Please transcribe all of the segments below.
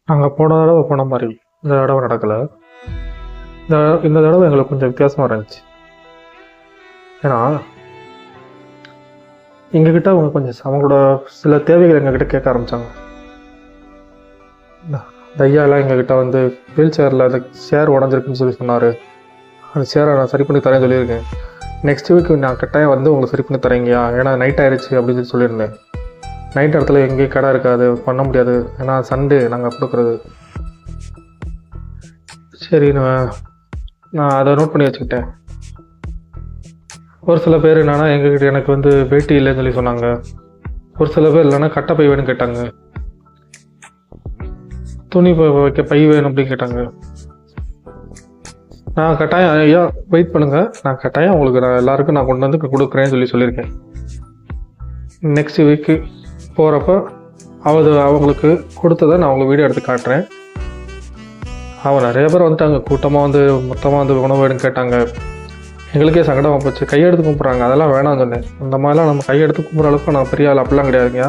நாங்கள் போன தடவை போன மாதிரி இந்த தடவை நடக்கலை. இந்த தடவை எங்களுக்கு கொஞ்சம் வித்தியாசமாக இருந்துச்சு. ஏன்னா எங்ககிட்ட அவங்க கொஞ்சம் அவங்களோட சில தேவைகள் எங்ககிட்ட கேட்க ஆரம்பித்தாங்க. இந்த ஐயாலாம் எங்ககிட்ட வந்து வீல் சேரில் அந்த சேர் உடஞ்சிருக்குன்னு சொல்லி சொன்னார். அந்த சேரை நான் சரி பண்ணி தரேன்னு சொல்லியிருக்கேன். நெக்ஸ்ட் வீக் நான் கட்டாயம் வந்து உங்களுக்கு சரி பண்ணி தரேங்கயா, ஏன்னா நைட் ஆயிடுச்சு அப்படின்னு சொல்லி சொல்லியிருந்தேன். நைட் இடத்துல எங்கேயும் கடை இருக்காது, பண்ண முடியாது, ஏன்னா சண்டே நாங்கள் கொடுக்குறது. சரி, நான் அதை நோட் பண்ணி வச்சுக்கிட்டேன். ஒரு சில பேர் என்னென்னா எங்ககிட்ட எனக்கு வந்து வேட்டி இல்லைன்னு சொல்லி சொன்னாங்க. ஒரு சில பேர் இல்லைன்னா கட்டை பை வேணும்னு கேட்டாங்க. துணி வைக்க பை வேணும் அப்படின்னு கேட்டாங்க. நான் கட்டாயம் ஐயா வெயிட் பண்ணுங்கள், நான் கட்டாயம் உங்களுக்கு எல்லாருக்கும் நான் கொண்டு வந்து கொடுக்குறேன்னு சொல்லியிருக்கேன். நெக்ஸ்ட் வீக்கு போகிறப்ப அவங்களுக்கு கொடுத்ததை நான் உங்களுக்கு வீடியோ எடுத்து காட்டுறேன். நிறைய பேர் வந்துட்டாங்க, கூட்டமாக வந்து மொத்தமாக வந்து உணவு வேணும்னு கேட்டாங்க. எங்களுக்கே சங்கடமாக போச்சு. கையெடுத்து கும்பிட்றாங்க, அதெல்லாம் வேணாம்னு சொன்னேன். அந்த மாதிரிலாம் நம்ம கையெடுத்து கும்பிட்ற அளவுக்கு நான் பெரிய ஆள் அப்படிலாம் கிடையாதுங்க.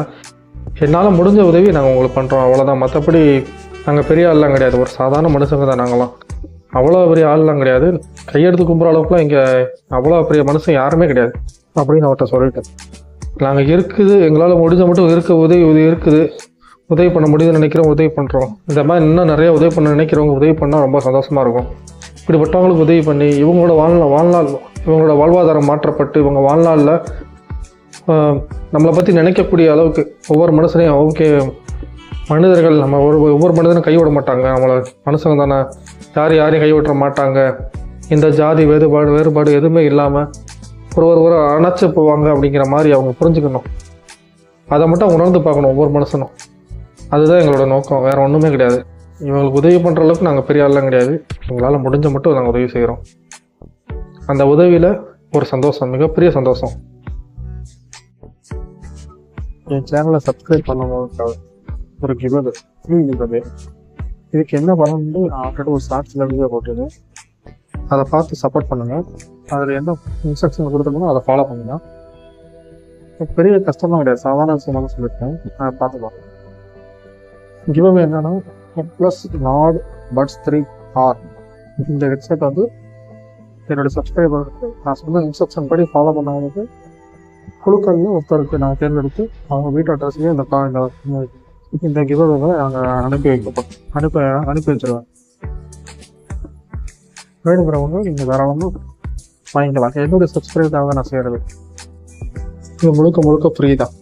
என்னால் முடிஞ்ச உதவி நாங்கள் உங்களுக்கு பண்ணுறோம், அவ்வளோதான். மற்றபடி நாங்கள் பெரிய ஆள்லாம் கிடையாது, ஒரு சாதாரண மனுஷங்க தான் நாங்களாம். அவ்வளோ பெரிய ஆள்லாம் கிடையாது. கையெடுத்து கும்பிட்ற அளவுக்குலாம் இங்கே அவ்வளோ பெரிய மனுஷன் யாருமே கிடையாது அப்படின்னு அவர்கிட்ட சொல்லிட்டேன். நாங்கள் இருக்குது, எங்களால் முடிஞ்ச மட்டும் உதவி இருக்குது, உதவி பண்ண முடியுதுன்னு நினைக்கிறோம், உதவி பண்ணுறோம். இந்த மாதிரி இன்னும் நிறைய உதவி பண்ண நினைக்கிறவங்க உதவி பண்ணால் ரொம்ப சந்தோஷமாக இருக்கும். இப்படிப்பட்டவங்களுக்கு உதவி பண்ணி இவங்களோட இவங்களோட வாழ்வாதாரம் மாற்றப்பட்டு இவங்க வாழ்நாளில் நம்மளை பற்றி நினைக்கக்கூடிய அளவுக்கு ஒவ்வொரு மனுஷனையும் ஓகே, மனிதர்கள் நம்ம ஒவ்வொரு மனிதனும் கைவிட மாட்டாங்க, நம்மளை மனுஷங்க தானே, யாரையும் கைவிட மாட்டாங்க, இந்த ஜாதி வேறுபாடு எதுவுமே இல்லாமல் ஒரு அணைச்சி போவாங்க அப்படிங்கிற மாதிரி அவங்க புரிஞ்சுக்கணும். அதை மட்டும் உணர்ந்து பார்க்கணும் ஒவ்வொரு மனுஷனும். அதுதான் எங்களோட நோக்கம், வேறு ஒன்றுமே கிடையாது. இவங்களுக்கு உதவி பண்ணுற அளவுக்கு நாங்கள் பெரிய ஆள்லாம் கிடையாது. எங்களால் முடிஞ்ச மட்டும் நாங்கள் உதவி செய்கிறோம். அந்த உதவியில் ஒரு சந்தோஷம், மிகப்பெரிய சந்தோஷம். என் சேனலை சப்ஸ்கிரைப் பண்ணும்போது ஒரு கிவ்அவே ஃப்ரீ கிவ்அவே. இதுக்கு என்ன பண்ணணும்னு நான் ஆல்ரெடி ஒரு ஷார்ட்ஸில் வீடியோ போட்டுருக்கேன், அதை பார்த்து சப்போர்ட் பண்ணுங்கள். அதில் என்ன இன்ஸ்ட்ரக்ஷன் கொடுத்துருக்கணும் அதை ஃபாலோ பண்ணுங்கள். பெரிய கஷ்டமாக கிடையாது, சாதாரண விஷயமாக சொல்லியிருக்கேன், அதை பார்த்துக்கலாம். கிவ்அவே என்னன்னா ப்ளஸ் நாட் பட்ஸ் 3R இந்த வெப்சைட் வந்து என்னோடய சப்ஸ்கிரைபருக்கு நான் சொன்ன இன்ஸ்ட்ரக்ஷன் படி ஃபாலோ பண்ணவங்களுக்கு குழுக்களில் ஒருத்தருக்கு நான் தேர்ந்தெடுத்து அவங்க வீட்டு அட்ரஸ்லேயே இந்த கிவ்அவே நாங்கள் அனுப்பி வச்சுருவேன். வேணுங்கிறவங்க நீங்கள் தாராளமாக வாங்கிக்கலாம். என்னுடைய சப்ஸ்கிரைபராக நான் செய்கிறது. இது முழுக்க ஃப்ரீ தான்.